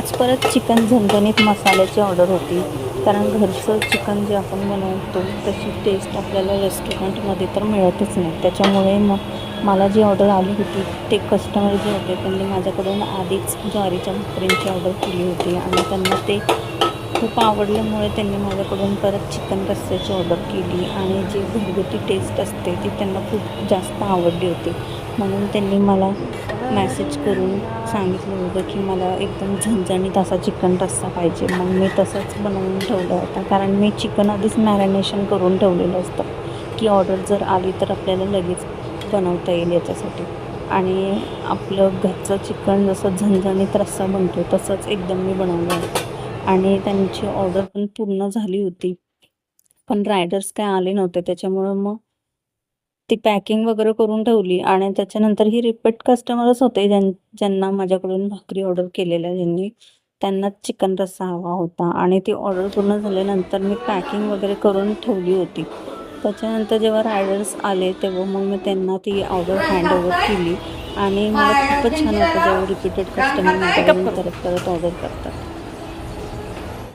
आज परत चिकन झणझणीत मसाल्याची ऑर्डर होती. कारण घरचं चिकन जे आपण बनवतो तशी टेस्ट आपल्याला रेस्टॉरंटमध्ये तर मिळतच नाही. त्याच्यामुळे मग मला जी ऑर्डर आली होती ते कस्टमर जे होते त्यांनी माझ्याकडून आधीच ज्वारीच्या भाकरींची ऑर्डर केली होती आणि त्यांना ते खूप आवडल्यामुळे त्यांनी माझ्याकडून परत चिकन रस्स्याची ऑर्डर केली आणि जी घरगुती टेस्ट असते ती त्यांना खूप जास्त आवडली होती. म्हणून त्यांनी मला मेसेज करून सांगितलं होतं की मला एकदम झणझणीत असा चिकन रस्सा पाहिजे. मग मी तसंच बनवून ठेवलं होतं, कारण मी चिकन आधीच मॅरिनेशन करून ठेवलेलं असतं की ऑर्डर जर आली तर आपल्याला लगेच बनवता येईल याच्यासाठी. आणि आपलं घरचं चिकन जसं झणझणीत रस्सा बनतो तसंच एकदम मी बनवलं होतं. आणि त्यांची ऑर्डर पण पूर्ण झाली होती, पण रायडर्स काय आले नव्हते. त्याच्यामुळं मग ती पॅकिंग वगैरे करून ठेवली आणि त्याच्यानंतर ही रिपीट कस्टमरच होते ज्यांना माझ्याकडून भाकरी ऑर्डर केलेल्या, त्यांनाच चिकन रस्सा हवा होता. आणि ती ऑर्डर पूर्ण झाल्यानंतर मी पॅकिंग वगैरे करून ठेवली होती. त्याच्यानंतर जेव्हा रायडर्स आले तेव्हा मग मी त्यांना ती ऑर्डर हँडओव्हर केली आणि मला खूपच छान वाटतं जेव्हा रिपीटेड कस्टमर माझ्याकडून परत परत ऑर्डर करतात.